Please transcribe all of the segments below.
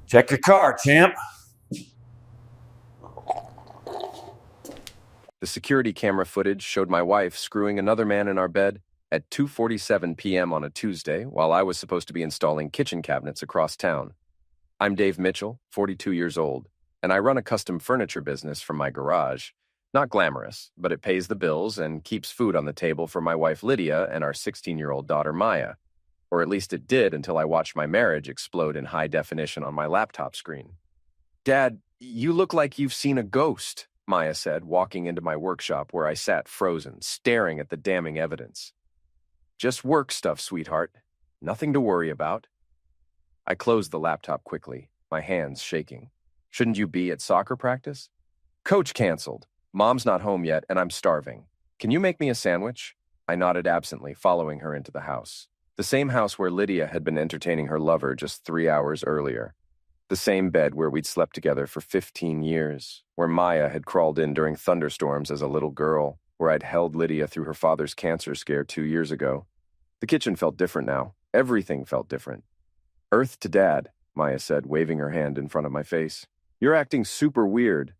Check your car, champ. The security camera footage showed my wife screwing another man in our bed at 2:47 p.m. on a Tuesday while I was supposed to be installing kitchen cabinets across town. I'm Dave Mitchell, 42 years old, and I run a custom furniture business from my garage. Not glamorous, but it pays the bills and keeps food on the table for my wife Lydia and our 16-year-old daughter Maya. Or at least it did until I watched my marriage explode in high definition on my laptop screen. Dad, you look like you've seen a ghost, Maya said, walking into my workshop where I sat frozen, staring at the damning evidence. Just work stuff, sweetheart. Nothing to worry about. I closed the laptop quickly, my hands shaking. Shouldn't you be at soccer practice? Coach canceled. Mom's not home yet, and I'm starving. Can you make me a sandwich? I nodded absently, following her into the house. The same house where Lydia had been entertaining her lover just 3 hours earlier. The same bed where we'd slept together for 15 years, where Maya had crawled in during thunderstorms as a little girl, where I'd held Lydia through her father's cancer scare 2 years ago. The kitchen felt different now. Everything felt different. Earth to Dad, Maya said, waving her hand in front of my face. You're acting super weird.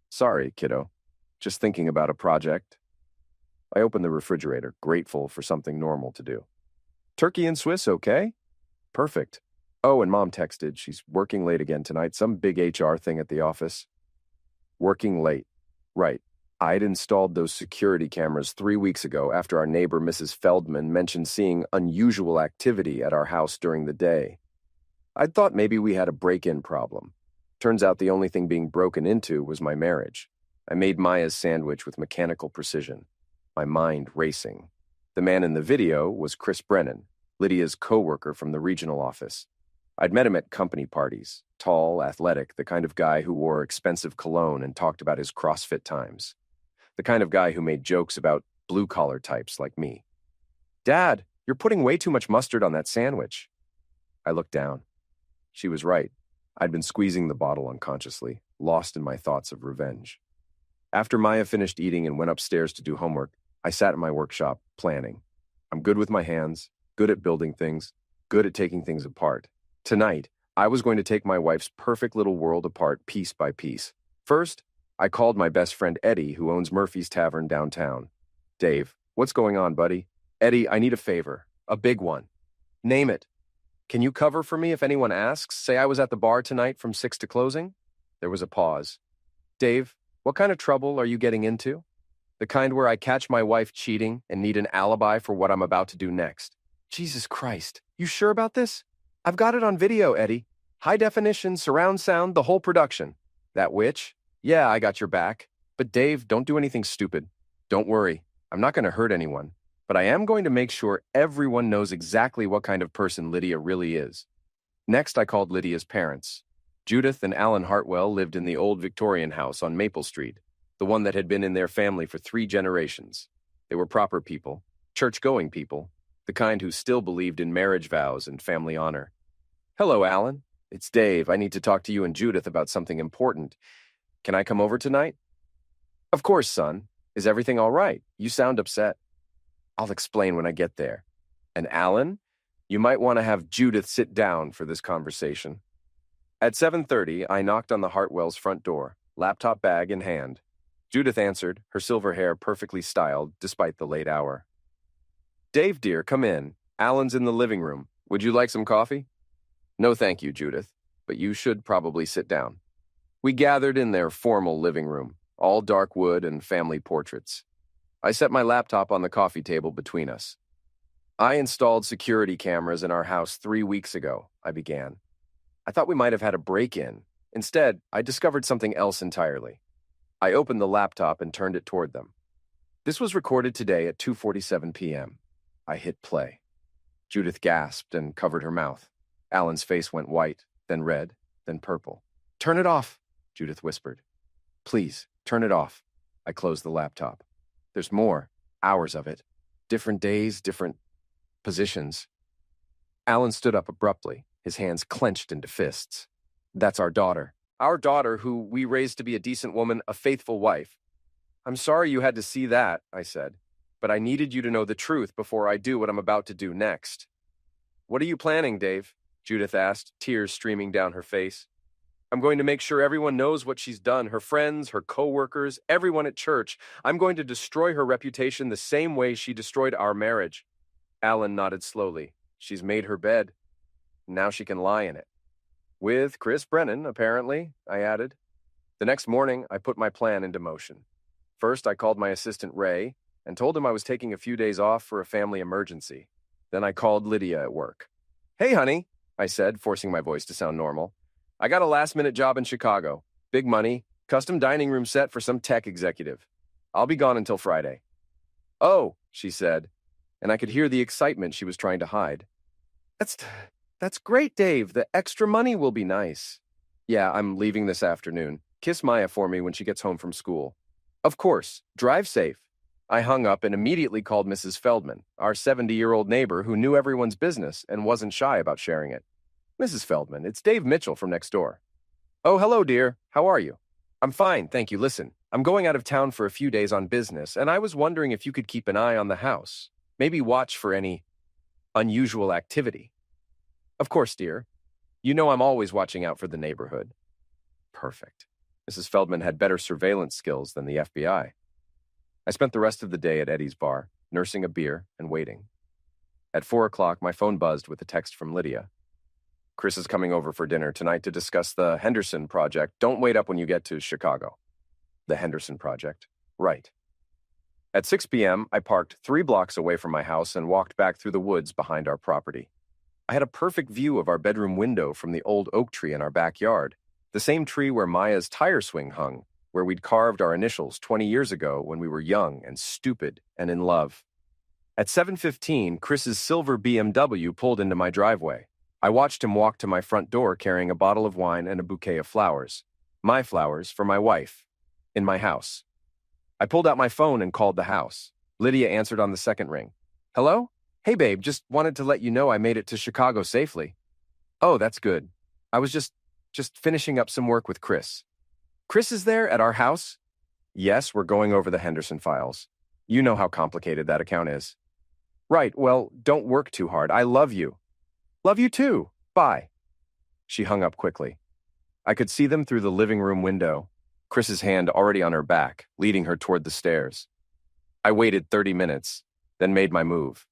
Sorry, kiddo. Just thinking about a project. I opened the refrigerator, grateful for something normal to do. Turkey and Swiss, okay? Perfect. Oh, and Mom texted. She's working late again tonight. Some big HR thing at the office. Working late. Right. I'd installed those security cameras 3 weeks ago after our neighbor Mrs. Feldman mentioned seeing unusual activity at our house during the day. I'd thought maybe we had a break-in problem. Turns out the only thing being broken into was my marriage. I made Maya's sandwich with mechanical precision, my mind racing. The man in the video was Chris Brennan, Lydia's co-worker from the regional office. I'd met him at company parties, tall, athletic, the kind of guy who wore expensive cologne and talked about his CrossFit times. The kind of guy who made jokes about blue-collar types like me. Dad, you're putting way too much mustard on that sandwich. I looked down. She was right. I'd been squeezing the bottle unconsciously, lost in my thoughts of revenge. After Maya finished eating and went upstairs to do homework, I sat in my workshop, planning. I'm good with my hands, good at building things, good at taking things apart. Tonight, I was going to take my wife's perfect little world apart piece by piece. First, I called my best friend Eddie, who owns Murphy's Tavern downtown. Dave, what's going on, buddy? Eddie, I need a favor. A big one. Name it. Can you cover for me if anyone asks? Say I was at the bar tonight from 6 to closing? There was a pause. Dave, what kind of trouble are you getting into? The kind where I catch my wife cheating and need an alibi for what I'm about to do next. Jesus Christ, you sure about this? I've got it on video, Eddie. High definition, surround sound, the whole production. That witch? Yeah, I got your back. But Dave, don't do anything stupid. Don't worry, I'm not going to hurt anyone. But I am going to make sure everyone knows exactly what kind of person Lydia really is. Next, I called Lydia's parents. Judith and Alan Hartwell lived in the old Victorian house on Maple Street, the one that had been in their family for 3 generations. They were proper people, church-going people, the kind who still believed in marriage vows and family honor. Hello, Alan. It's Dave. I need to talk to you and Judith about something important. Can I come over tonight? Of course, son. Is everything all right? You sound upset. I'll explain when I get there. And Alan, you might want to have Judith sit down for this conversation. At 7:30, I knocked on the Hartwells' front door, laptop bag in hand. Judith answered, her silver hair perfectly styled despite the late hour. Dave, dear, come in. Alan's in the living room. Would you like some coffee? No, thank you, Judith, but you should probably sit down. We gathered in their formal living room, all dark wood and family portraits. I set my laptop on the coffee table between us. I installed security cameras in our house 3 weeks ago, I began. I thought we might have had a break-in. Instead, I discovered something else entirely. I opened the laptop and turned it toward them. This was recorded today at 2:47 p.m. I hit play. Judith gasped and covered her mouth. Alan's face went white, then red, then purple. Turn it off, Judith whispered. Please, turn it off. I closed the laptop. There's more, hours of it. Different days, different positions. Alan stood up abruptly, his hands clenched into fists. That's our daughter. Our daughter, who we raised to be a decent woman, a faithful wife. I'm sorry you had to see that, I said, but I needed you to know the truth before I do what I'm about to do next. What are you planning, Dave? Judith asked, tears streaming down her face. I'm going to make sure everyone knows what she's done, her friends, her co-workers, everyone at church. I'm going to destroy her reputation the same way she destroyed our marriage. Alan nodded slowly. She's made her bed. Now she can lie in it. With Chris Brennan, apparently, I added. The next morning, I put my plan into motion. First, I called my assistant Ray and told him I was taking a few days off for a family emergency. Then I called Lydia at work. Hey, honey, I said, forcing my voice to sound normal. I got a last-minute job in Chicago. Big money, custom dining room set for some tech executive. I'll be gone until Friday. Oh, she said, and I could hear the excitement she was trying to hide. That's great, Dave. The extra money will be nice. Yeah, I'm leaving this afternoon. Kiss Maya for me when she gets home from school. Of course. Drive safe. I hung up and immediately called Mrs. Feldman, our 70-year-old neighbor who knew everyone's business and wasn't shy about sharing it. Mrs. Feldman, it's Dave Mitchell from next door. Oh, hello, dear. How are you? I'm fine, thank you. Listen, I'm going out of town for a few days on business, and I was wondering if you could keep an eye on the house. Maybe watch for any unusual activity. Of course, dear. You know I'm always watching out for the neighborhood. Perfect. Mrs. Feldman had better surveillance skills than the FBI. I spent the rest of the day at Eddie's bar, nursing a beer and waiting. At 4 o'clock, my phone buzzed with a text from Lydia. Chris is coming over for dinner tonight to discuss the Henderson Project. Don't wait up when you get to Chicago. The Henderson Project. Right. At 6 p.m., I parked 3 blocks away from my house and walked back through the woods behind our property. I had a perfect view of our bedroom window from the old oak tree in our backyard, the same tree where Maya's tire swing hung, where we'd carved our initials 20 years ago when we were young and stupid and in love. At 7:15, Chris's silver BMW pulled into my driveway. I watched him walk to my front door carrying a bottle of wine and a bouquet of flowers. My flowers for my wife. In my house. I pulled out my phone and called the house. Lydia answered on the second ring. Hello? Hey, babe, just wanted to let you know I made it to Chicago safely. Oh, that's good. I was just finishing up some work with Chris. Chris is there at our house? Yes, we're going over the Henderson files. You know how complicated that account is. Right, well, don't work too hard. I love you. Love you too. Bye. She hung up quickly. I could see them through the living room window, Chris's hand already on her back, leading her toward the stairs. I waited 30 minutes, then made my move.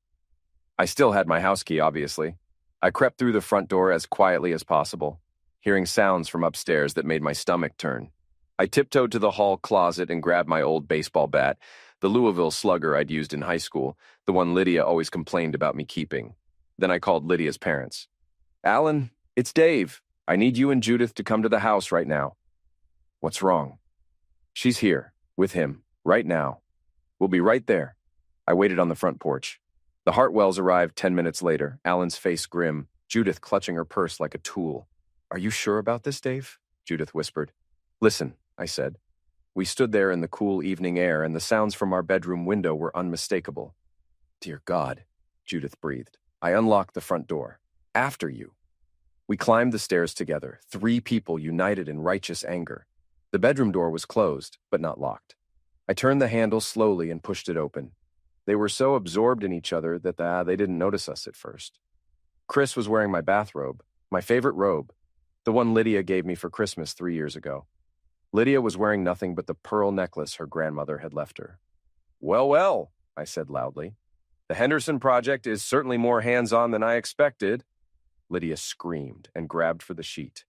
I still had my house key, obviously. I crept through the front door as quietly as possible, hearing sounds from upstairs that made my stomach turn. I tiptoed to the hall closet and grabbed my old baseball bat, the Louisville Slugger I'd used in high school, the one Lydia always complained about me keeping. Then I called Lydia's parents. Alan, it's Dave. I need you and Judith to come to the house right now. What's wrong? She's here, with him, right now. We'll be right there. I waited on the front porch. The Hartwells arrived 10 minutes later, Alan's face grim, Judith clutching her purse like a tool. Are you sure about this, Dave? Judith whispered. Listen, I said. We stood there in the cool evening air, and the sounds from our bedroom window were unmistakable. Dear God, Judith breathed. I unlocked the front door. After you. We climbed the stairs together, 3 people united in righteous anger. The bedroom door was closed, but not locked. I turned the handle slowly and pushed it open. They were so absorbed in each other that they didn't notice us at first. Chris was wearing my bathrobe, my favorite robe, the one Lydia gave me for Christmas 3 years ago. Lydia was wearing nothing but the pearl necklace her grandmother had left her. Well, well, I said loudly. The Henderson Project is certainly more hands-on than I expected. Lydia screamed and grabbed for the sheet.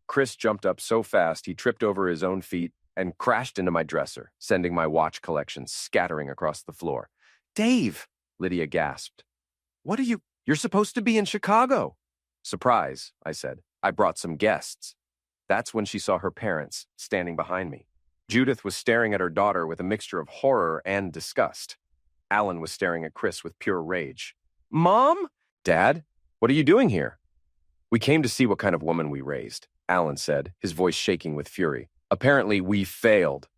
Chris jumped up so fast he tripped over his own feet and crashed into my dresser, sending my watch collection scattering across the floor. Dave, Lydia gasped. What are you? You're supposed to be in Chicago. Surprise, I said. I brought some guests. That's when she saw her parents standing behind me. Judith was staring at her daughter with a mixture of horror and disgust. Alan was staring at Chris with pure rage. Mom? Dad? What are you doing here? We came to see what kind of woman we raised, Alan said, his voice shaking with fury. Apparently, we failed.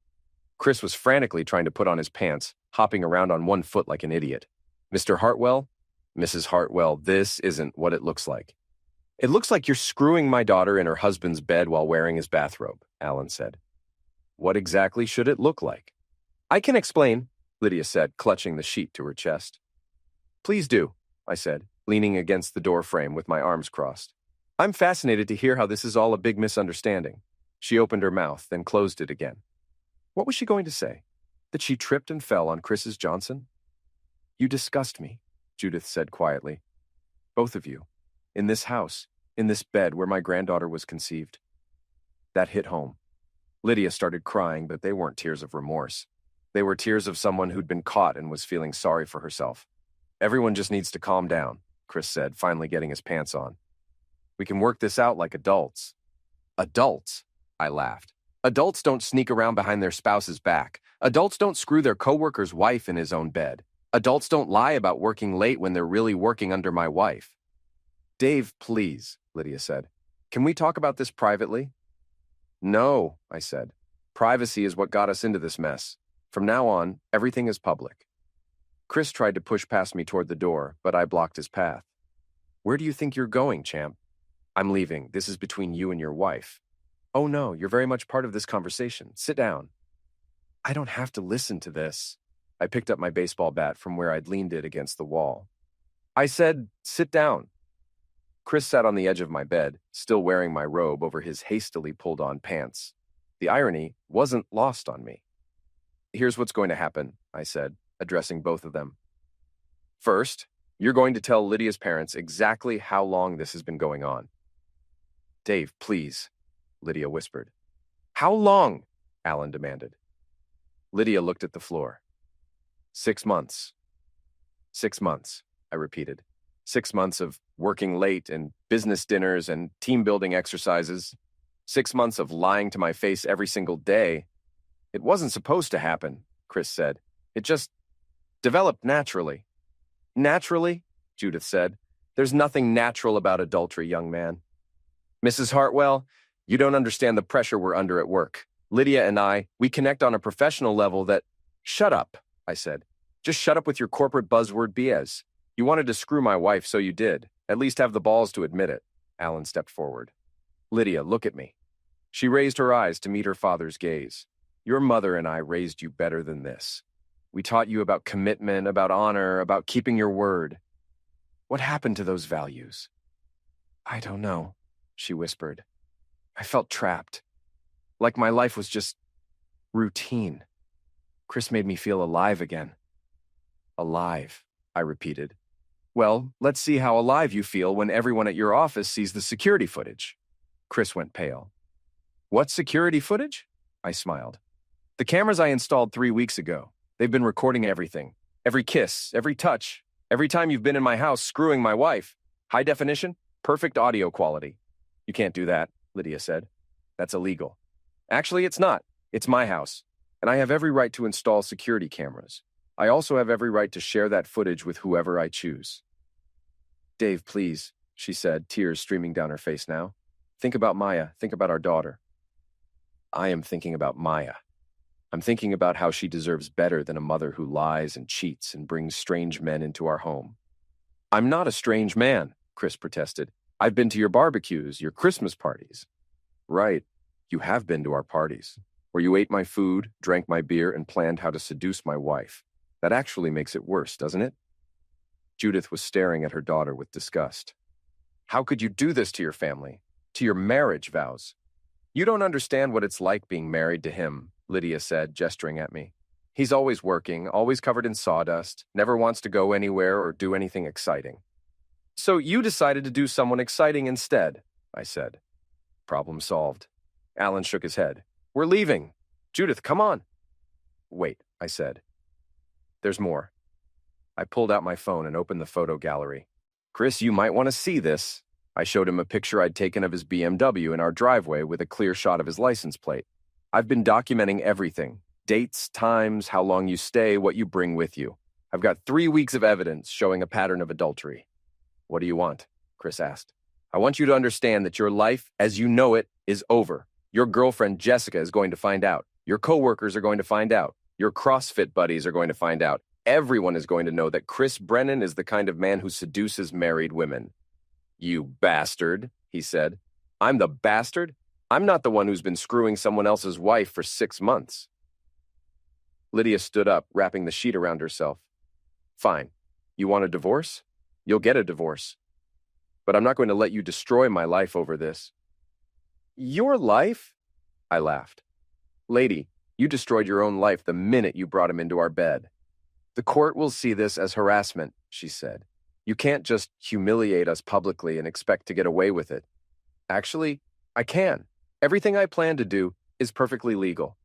Chris was frantically trying to put on his pants, hopping around on one foot like an idiot. Mr. Hartwell? Mrs. Hartwell, this isn't what it looks like. It looks like you're screwing my daughter in her husband's bed while wearing his bathrobe, Alan said. What exactly should it look like? I can explain, Lydia said, clutching the sheet to her chest. Please do, I said, leaning against the door frame with my arms crossed. I'm fascinated to hear how this is all a big misunderstanding. She opened her mouth, then closed it again. What was she going to say? That she tripped and fell on Chris's Johnson? You disgust me, Judith said quietly. Both of you. In this house, in this bed where my granddaughter was conceived. That hit home. Lydia started crying, but they weren't tears of remorse. They were tears of someone who'd been caught and was feeling sorry for herself. Everyone just needs to calm down, Chris said, finally getting his pants on. We can work this out like adults. Adults? I laughed. Adults don't sneak around behind their spouse's back. Adults don't screw their coworker's wife in his own bed. Adults don't lie about working late when they're really working under my wife. Dave, please, Lydia said. Can we talk about this privately? No, I said. Privacy is what got us into this mess. From now on, everything is public. Chris tried to push past me toward the door, but I blocked his path. Where do you think you're going, champ? I'm leaving. This is between you and your wife. Oh no, you're very much part of this conversation. Sit down. I don't have to listen to this. I picked up my baseball bat from where I'd leaned it against the wall. I said, sit down. Chris sat on the edge of my bed, still wearing my robe over his hastily pulled-on pants. The irony wasn't lost on me. Here's what's going to happen, I said, addressing both of them. First, you're going to tell Lydia's parents exactly how long this has been going on. Dave, please, Lydia whispered. How long? Alan demanded. Lydia looked at the floor. 6 months. 6 months, I repeated. 6 months of working late and business dinners and team-building exercises. 6 months of lying to my face every single day. It wasn't supposed to happen, Chris said. It just developed naturally. Naturally? Judith said. There's nothing natural about adultery, young man. Mrs. Hartwell, you don't understand the pressure we're under at work. Lydia and I, we connect on a professional level that— Shut up, I said. Just shut up with your corporate buzzword BS. You wanted to screw my wife, so you did. At least have the balls to admit it. Alan stepped forward. Lydia, look at me. She raised her eyes to meet her father's gaze. Your mother and I raised you better than this. We taught you about commitment, about honor, about keeping your word. What happened to those values? I don't know, she whispered. I felt trapped. Like my life was just routine. Chris made me feel alive again. Alive, I repeated. Well, let's see how alive you feel when everyone at your office sees the security footage. Chris went pale. What security footage? I smiled. The cameras I installed 3 weeks ago. They've been recording everything. Every kiss, every touch, every time you've been in my house screwing my wife. High definition, perfect audio quality. You can't do that, Lydia said. That's illegal. Actually, it's not. It's my house, and I have every right to install security cameras. I also have every right to share that footage with whoever I choose. Dave, please, she said, tears streaming down her face now. Think about Maya. Think about our daughter. I am thinking about Maya. I'm thinking about how she deserves better than a mother who lies and cheats and brings strange men into our home. I'm not a strange man, Chris protested. I've been to your barbecues, your Christmas parties. Right, you have been to our parties, where you ate my food, drank my beer, and planned how to seduce my wife. That actually makes it worse, doesn't it? Judith was staring at her daughter with disgust. How could you do this to your family, to your marriage vows? You don't understand what it's like being married to him, Lydia said, gesturing at me. He's always working, always covered in sawdust, never wants to go anywhere or do anything exciting. So you decided to do someone exciting instead, I said. Problem solved. Alan shook his head. We're leaving. Judith, come on. Wait, I said. There's more. I pulled out my phone and opened the photo gallery. Chris, you might want to see this. I showed him a picture I'd taken of his BMW in our driveway with a clear shot of his license plate. I've been documenting everything. Dates, times, how long you stay, what you bring with you. I've got 3 weeks of evidence showing a pattern of adultery. What do you want? Chris asked. I want you to understand that your life, as you know it, is over. Your girlfriend, Jessica, is going to find out. Your coworkers are going to find out. Your CrossFit buddies are going to find out. Everyone is going to know that Chris Brennan is the kind of man who seduces married women. You bastard, he said. I'm the bastard? I'm not the one who's been screwing someone else's wife for 6 months. Lydia stood up, wrapping the sheet around herself. Fine. You want a divorce? You'll get a divorce. but I'm not going to let you destroy my life over this. Your life? I laughed. Lady, you destroyed your own life the minute you brought him into our bed. The court will see this as harassment, she said. You can't just humiliate us publicly and expect to get away with it. Actually, I can. Everything I plan to do is perfectly legal.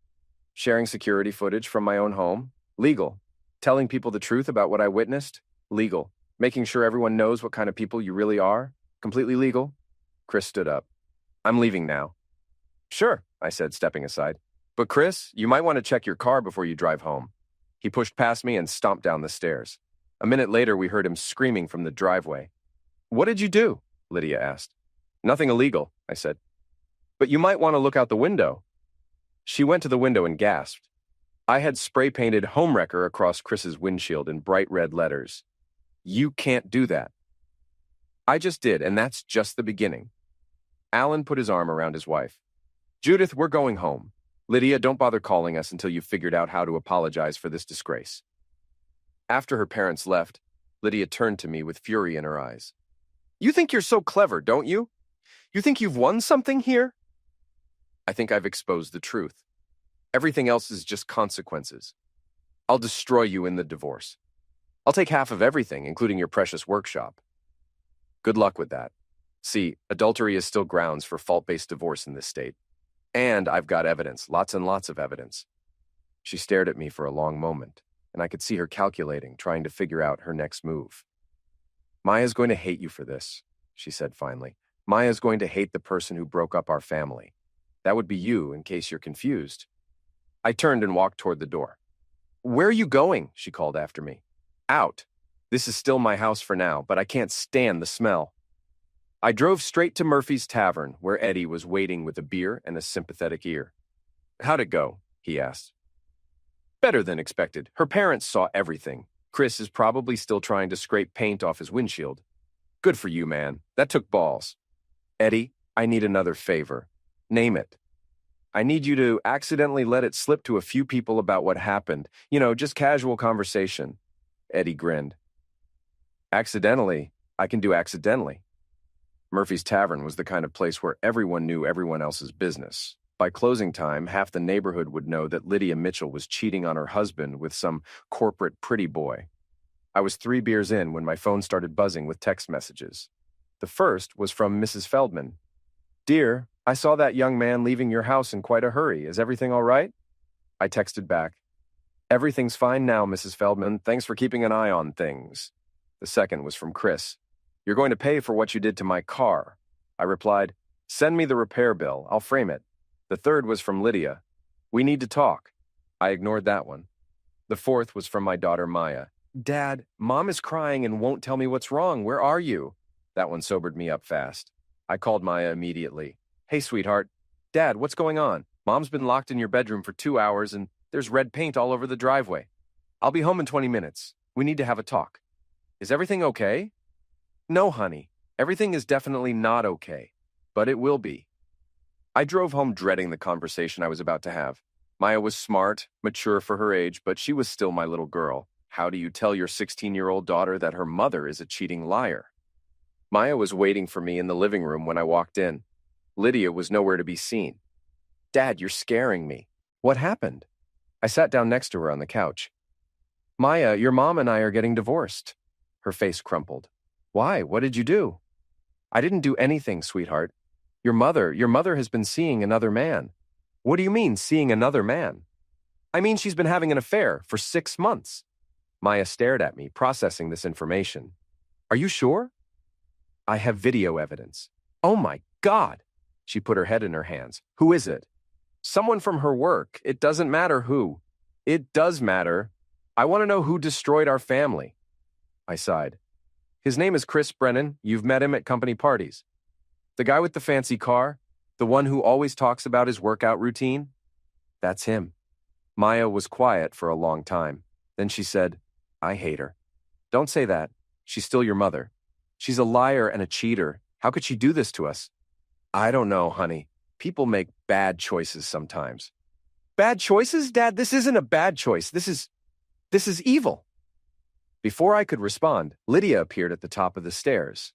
Sharing security footage from my own home? Legal. Telling people the truth about what I witnessed? Legal. Making sure everyone knows what kind of people you really are? Completely legal. Chris stood up. I'm leaving now. Sure, I said, stepping aside. But Chris, you might want to check your car before you drive home. He pushed past me and stomped down the stairs. A minute later, we heard him screaming from the driveway. What did you do? Lydia asked. Nothing illegal, I said. But you might want to look out the window. She went to the window and gasped. I had spray-painted homewrecker across Chris's windshield in bright red letters. You can't do that. I just did, and that's just the beginning. Alan put his arm around his wife. Judith, we're going home. Lydia, don't bother calling us until you've figured out how to apologize for this disgrace. After her parents left, Lydia turned to me with fury in her eyes. You think you're so clever, don't you? You think you've won something here? I think I've exposed the truth. Everything else is just consequences. I'll destroy you in the divorce. I'll take half of everything, including your precious workshop. Good luck with that. See, adultery is still grounds for fault-based divorce in this state. And I've got evidence, lots and lots of evidence. She stared at me for a long moment, and I could see her calculating, trying to figure out her next move. Maya's going to hate you for this, she said finally. Maya's going to hate the person who broke up our family. That would be you, in case you're confused. I turned and walked toward the door. Where are you going? She called after me. Out. This is still my house for now, but I can't stand the smell. I drove straight to Murphy's Tavern, where Eddie was waiting with a beer and a sympathetic ear. How'd it go? He asked. Better than expected. Her parents saw everything. Chris is probably still trying to scrape paint off his windshield. Good for you, man. That took balls. Eddie, I need another favor. Name it. I need you to accidentally let it slip to a few people about what happened. Just casual conversation. Eddie grinned. Accidentally? I can do accidentally. Murphy's Tavern was the kind of place where everyone knew everyone else's business. By closing time, half the neighborhood would know that Lydia Mitchell was cheating on her husband with some corporate pretty boy. I was 3 beers in when my phone started buzzing with text messages. The first was from Mrs. Feldman. Dear, I saw that young man leaving your house in quite a hurry. Is everything all right? I texted back. Everything's fine now, Mrs. Feldman. Thanks for keeping an eye on things. The second was from Chris. You're going to pay for what you did to my car. I replied, send me the repair bill. I'll frame it. The third was from Lydia. We need to talk. I ignored that one. The fourth was from my daughter Maya. Dad, Mom is crying and won't tell me what's wrong. Where are you? That one sobered me up fast. I called Maya immediately. Hey, sweetheart. Dad, what's going on? Mom's been locked in your bedroom for 2 hours and there's red paint all over the driveway. I'll be home in 20 minutes. We need to have a talk. Is everything okay? No, honey. Everything is definitely not okay. But it will be. I drove home dreading the conversation I was about to have. Maya was smart, mature for her age, but she was still my little girl. How do you tell your 16-year-old daughter that her mother is a cheating liar? Maya was waiting for me in the living room when I walked in. Lydia was nowhere to be seen. Dad, you're scaring me. What happened? I sat down next to her on the couch. Maya, your mom and I are getting divorced. Her face crumpled. Why? What did you do? I didn't do anything, sweetheart. Your mother has been seeing another man. What do you mean, seeing another man? I mean, she's been having an affair for 6 months. Maya stared at me, processing this information. Are you sure? I have video evidence. Oh my God! She put her head in her hands. Who is it? Someone from her work. It doesn't matter who. It does matter. I want to know who destroyed our family. I sighed. His name is Chris Brennan. You've met him at company parties. The guy with the fancy car? The one who always talks about his workout routine? That's him. Maya was quiet for a long time. Then she said, I hate her. Don't say that. She's still your mother. She's a liar and a cheater. How could she do this to us? I don't know, honey. People make bad choices sometimes. Bad choices, Dad? This isn't a bad choice. This is evil. Before I could respond, Lydia appeared at the top of the stairs.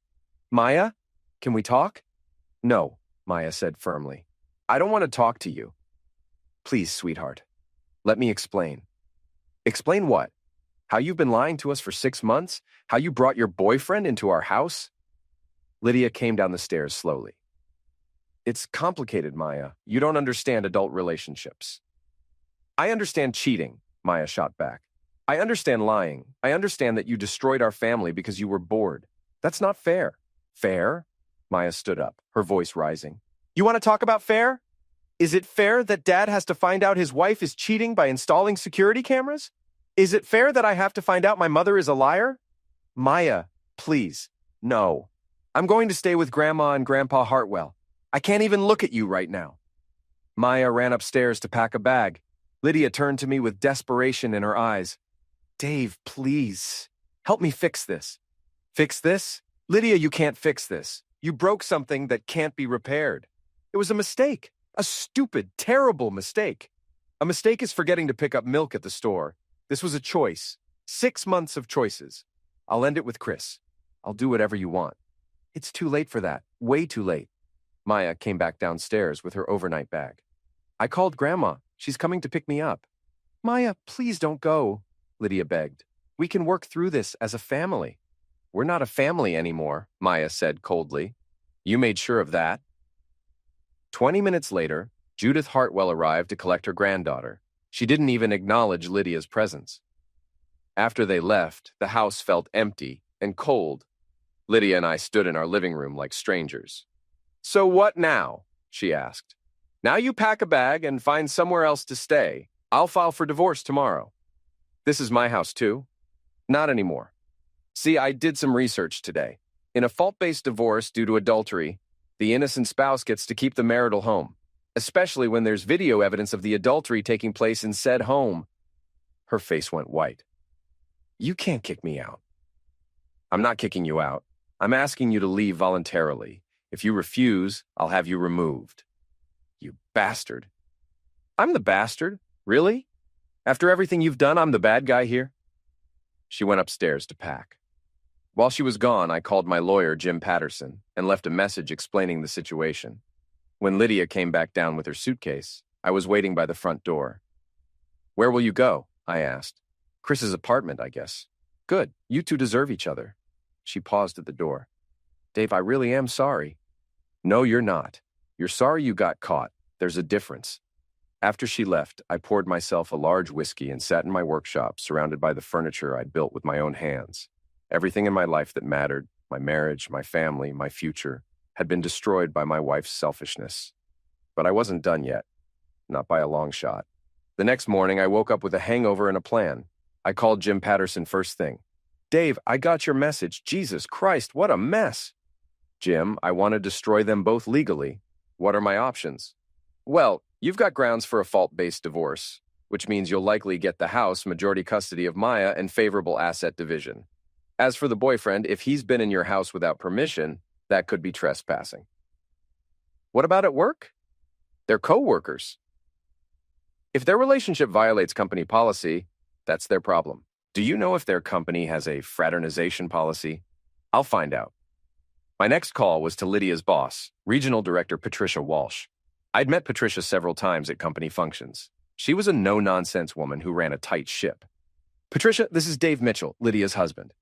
Maya, Can we talk? No, Maya said firmly. I don't want to talk to you. Please, sweetheart. Let me explain. Explain what? How you've been lying to us for 6 months? How you brought your boyfriend into our house? Lydia came down the stairs slowly. It's complicated, Maya. You don't understand adult relationships. I understand cheating, Maya shot back. I understand lying. I understand that you destroyed our family because you were bored. That's not fair. Fair? Maya stood up, her voice rising. You want to talk about fair? Is it fair that Dad has to find out his wife is cheating by installing security cameras? Is it fair that I have to find out my mother is a liar? Maya, please, no. I'm going to stay with Grandma and Grandpa Hartwell. I can't even look at you right now. Maya ran upstairs to pack a bag. Lydia turned to me with desperation in her eyes. Dave, please, help me fix this. Fix this? Lydia, you can't fix this. You broke something that can't be repaired. It was a mistake. A stupid, terrible mistake. A mistake is forgetting to pick up milk at the store. This was a choice. 6 months of choices. I'll end it with Chris. I'll do whatever you want. It's too late for that. Way too late. Maya came back downstairs with her overnight bag. I called Grandma. She's coming to pick me up. Maya, please don't go, Lydia begged. We can work through this as a family. We're not a family anymore, Maya said coldly. You made sure of that. 20 minutes later, Judith Hartwell arrived to collect her granddaughter. She didn't even acknowledge Lydia's presence. After they left, the house felt empty and cold. Lydia and I stood in our living room like strangers. So what now? She asked. Now you pack a bag and find somewhere else to stay. I'll file for divorce tomorrow. This is my house too? Not anymore. See, I did some research today. In a fault-based divorce due to adultery, the innocent spouse gets to keep the marital home, especially when there's video evidence of the adultery taking place in said home. Her face went white. You can't kick me out. I'm not kicking you out. I'm asking you to leave voluntarily. If you refuse, I'll have you removed. You bastard. I'm the bastard? Really? After everything you've done, I'm the bad guy here? She went upstairs to pack. While she was gone, I called my lawyer, Jim Patterson, and left a message explaining the situation. When Lydia came back down with her suitcase, I was waiting by the front door. Where will you go? I asked. Chris's apartment, I guess. Good. You two deserve each other. She paused at the door. Dave, I really am sorry. No, you're not. You're sorry you got caught. There's a difference. After she left, I poured myself a large whiskey and sat in my workshop, surrounded by the furniture I'd built with my own hands. Everything in my life that mattered, my marriage, my family, my future, had been destroyed by my wife's selfishness. But I wasn't done yet. Not by a long shot. The next morning, I woke up with a hangover and a plan. I called Jim Patterson first thing. Dave, I got your message. Jesus Christ, what a mess. Jim, I want to destroy them both legally. What are my options? Well, you've got grounds for a fault-based divorce, which means you'll likely get the house, majority custody of Maya, and favorable asset division. As for the boyfriend, if he's been in your house without permission, that could be trespassing. What about at work? They're co-workers. If their relationship violates company policy, that's their problem. Do you know if their company has a fraternization policy? I'll find out. My next call was to Lydia's boss, Regional Director Patricia Walsh. I'd met Patricia several times at company functions. She was a no-nonsense woman who ran a tight ship. Patricia, this is Dave Mitchell, Lydia's husband.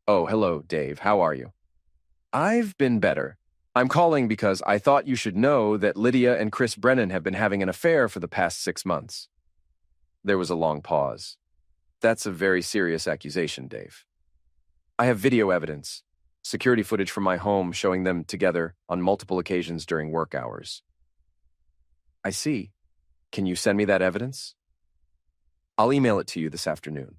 Oh, hello, Dave. How are you? I've been better. I'm calling because I thought you should know that Lydia and Chris Brennan have been having an affair for the past 6 months. There was a long pause. That's a very serious accusation, Dave. I have video evidence, security footage from my home showing them together on multiple occasions during work hours. I see. Can you send me that evidence? I'll email it to you this afternoon.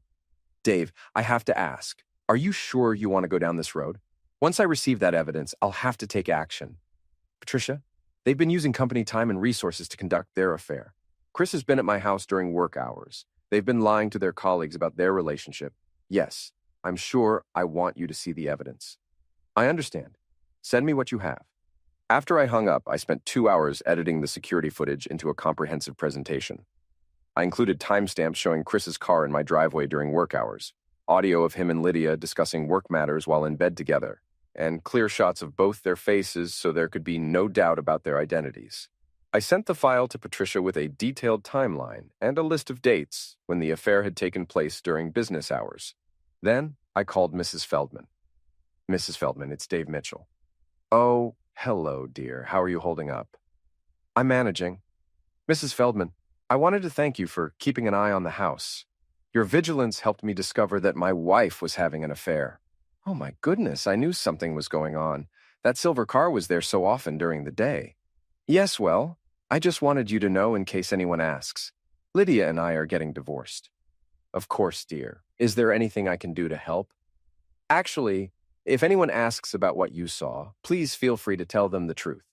Dave, I have to ask, are you sure you want to go down this road? Once I receive that evidence, I'll have to take action. Patricia, they've been using company time and resources to conduct their affair. Chris has been at my house during work hours. They've been lying to their colleagues about their relationship. Yes, I'm sure I want you to see the evidence. I understand. Send me what you have. After I hung up, I spent 2 hours editing the security footage into a comprehensive presentation. I included timestamps showing Chris's car in my driveway during work hours, audio of him and Lydia discussing work matters while in bed together, and clear shots of both their faces so there could be no doubt about their identities. I sent the file to Patricia with a detailed timeline and a list of dates when the affair had taken place during business hours. Then I called Mrs. Feldman. Mrs. Feldman, it's Dave Mitchell. Oh, hello, dear. How are you holding up? I'm managing. Mrs. Feldman, I wanted to thank you for keeping an eye on the house. Your vigilance helped me discover that my wife was having an affair. Oh my goodness, I knew something was going on. That silver car was there so often during the day. Yes, well, I just wanted you to know in case anyone asks. Lydia and I are getting divorced. Of course, dear. Is there anything I can do to help? Actually, if anyone asks about what you saw, please feel free to tell them the truth.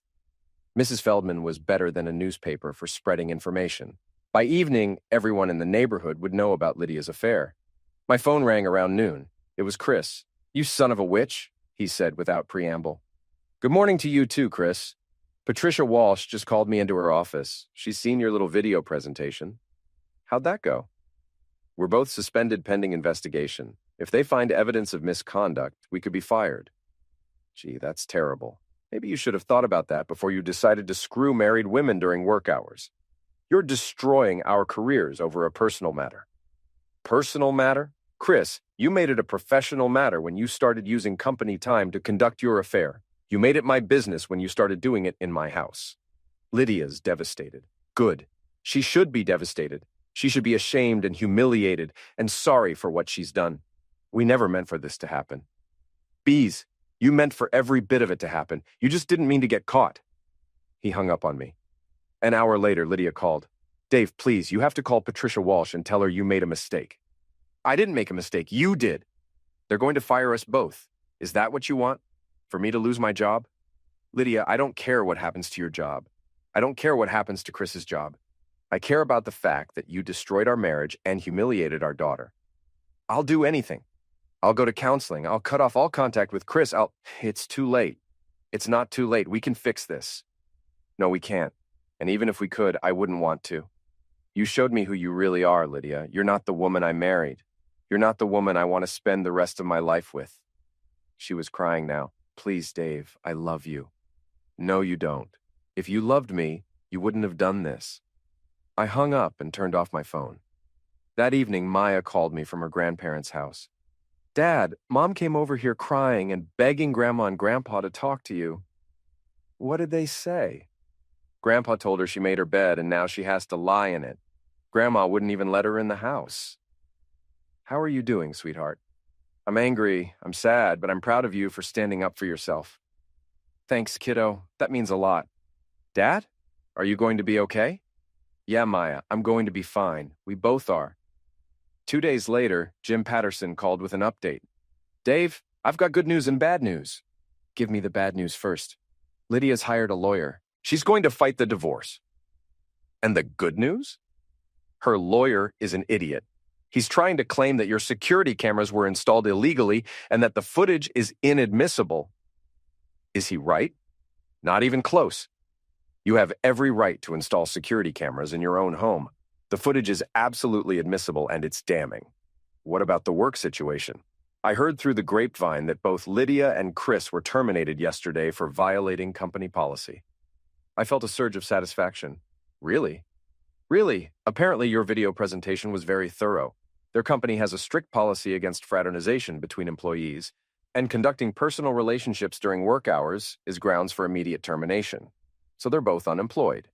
Mrs. Feldman was better than a newspaper for spreading information. By evening, everyone in the neighborhood would know about Lydia's affair. My phone rang around noon. It was Chris. You son of a witch, he said without preamble. Good morning to you too, Chris. Patricia Walsh just called me into her office. She's seen your little video presentation. How'd that go? We're both suspended pending investigation. If they find evidence of misconduct, we could be fired. Gee, that's terrible. Maybe you should have thought about that before you decided to screw married women during work hours. You're destroying our careers over a personal matter. Personal matter? Chris, you made it a professional matter when you started using company time to conduct your affair. You made it my business when you started doing it in my house. Lydia's devastated. Good. She should be devastated. She should be ashamed and humiliated and sorry for what she's done. We never meant for this to happen. Bees, you meant for every bit of it to happen. You just didn't mean to get caught. He hung up on me. An hour later, Lydia called. Dave, please, you have to call Patricia Walsh and tell her you made a mistake. I didn't make a mistake. You did. They're going to fire us both. Is that what you want? For me to lose my job? Lydia, I don't care what happens to your job. I don't care what happens to Chris's job. I care about the fact that you destroyed our marriage and humiliated our daughter. I'll do anything. I'll go to counseling. I'll cut off all contact with Chris. It's too late. It's not too late. We can fix this. No, we can't. And even if we could, I wouldn't want to. You showed me who you really are, Lydia. You're not the woman I married. You're not the woman I want to spend the rest of my life with. She was crying now. Please, Dave, I love you. No, you don't. If you loved me, you wouldn't have done this. I hung up and turned off my phone. That evening, Maya called me from her grandparents' house. Dad, Mom came over here crying and begging Grandma and Grandpa to talk to you. What did they say? Grandpa told her she made her bed and now she has to lie in it. Grandma wouldn't even let her in the house. How are you doing, sweetheart? I'm angry, I'm sad, but I'm proud of you for standing up for yourself. Thanks, kiddo. That means a lot. Dad? Are you going to be okay? Yeah, Maya, I'm going to be fine. We both are. 2 days later, Jim Patterson called with an update. Dave, I've got good news and bad news. Give me the bad news first. Lydia's hired a lawyer. She's going to fight the divorce. And the good news? Her lawyer is an idiot. He's trying to claim that your security cameras were installed illegally and that the footage is inadmissible. Is he right? Not even close. You have every right to install security cameras in your own home. The footage is absolutely admissible and it's damning. What about the work situation? I heard through the grapevine that both Lydia and Chris were terminated yesterday for violating company policy. I felt a surge of satisfaction. Really? Really? Apparently your video presentation was very thorough. Their company has a strict policy against fraternization between employees, and conducting personal relationships during work hours is grounds for immediate termination. So they're both unemployed.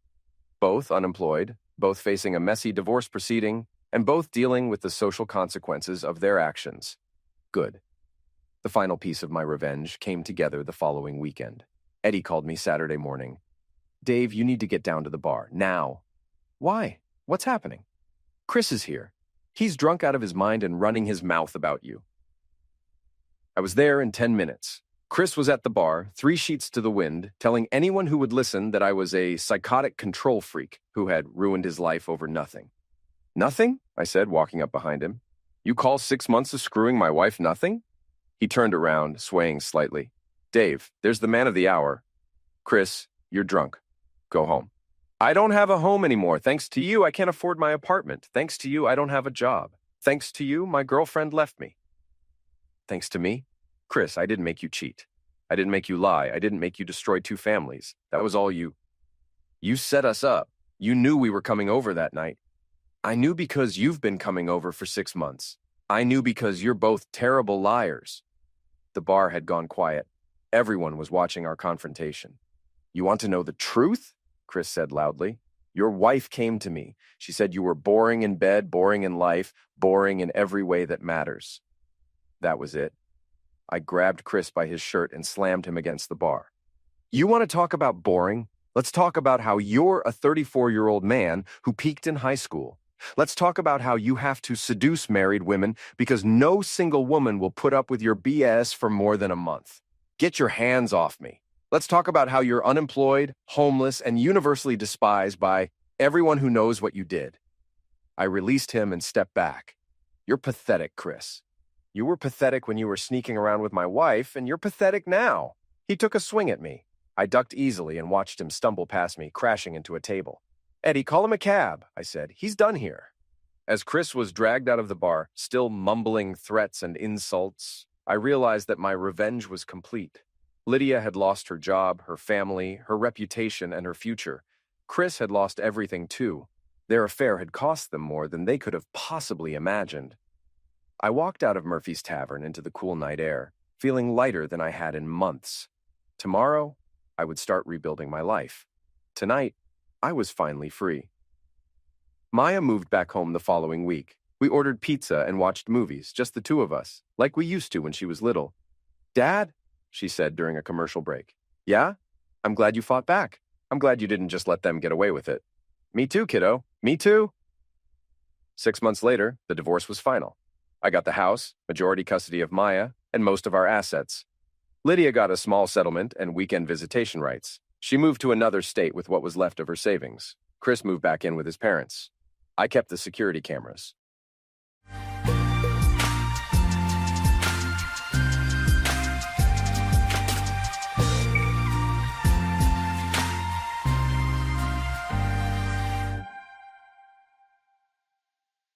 Both unemployed, both facing a messy divorce proceeding, and both dealing with the social consequences of their actions. Good. The final piece of my revenge came together the following weekend. Eddie called me Saturday morning. Dave, you need to get down to the bar, now. Why? What's happening? Chris is here. He's drunk out of his mind and running his mouth about you. I was there in 10 minutes. Chris was at the bar, 3 sheets to the wind, telling anyone who would listen that I was a psychotic control freak who had ruined his life over nothing. Nothing? I said, walking up behind him. You call 6 months of screwing my wife nothing? He turned around, swaying slightly. Dave, there's the man of the hour. Chris, you're drunk. Go home. I don't have a home anymore. Thanks to you, I can't afford my apartment. Thanks to you, I don't have a job. Thanks to you, my girlfriend left me. Thanks to me? Chris, I didn't make you cheat. I didn't make you lie. I didn't make you destroy two families. That was all you. You set us up. You knew we were coming over that night. I knew because you've been coming over for 6 months. I knew because you're both terrible liars. The bar had gone quiet. Everyone was watching our confrontation. You want to know the truth? Chris said loudly. Your wife came to me. She said you were boring in bed, boring in life, boring in every way that matters. That was it. I grabbed Chris by his shirt and slammed him against the bar. You want to talk about boring? Let's talk about how you're a 34-year-old man who peaked in high school. Let's talk about how you have to seduce married women because no single woman will put up with your BS for more than a month. Get your hands off me. Let's talk about how you're unemployed, homeless, and universally despised by everyone who knows what you did. I released him and stepped back. You're pathetic, Chris. You were pathetic when you were sneaking around with my wife, and you're pathetic now. He took a swing at me. I ducked easily and watched him stumble past me, crashing into a table. Eddie, call him a cab, I said. He's done here. As Chris was dragged out of the bar, still mumbling threats and insults, I realized that my revenge was complete. Lydia had lost her job, her family, her reputation, and her future. Chris had lost everything too. Their affair had cost them more than they could have possibly imagined. I walked out of Murphy's Tavern into the cool night air, feeling lighter than I had in months. Tomorrow, I would start rebuilding my life. Tonight, I was finally free. Maya moved back home the following week. We ordered pizza and watched movies, just the two of us, like we used to when she was little. Dad, she said during a commercial break. Yeah? I'm glad you fought back. I'm glad you didn't just let them get away with it. Me too, kiddo. Me too. 6 months later, the divorce was final. I got the house, majority custody of Maya, and most of our assets. Lydia got a small settlement and weekend visitation rights. She moved to another state with what was left of her savings. Chris moved back in with his parents. I kept the security cameras.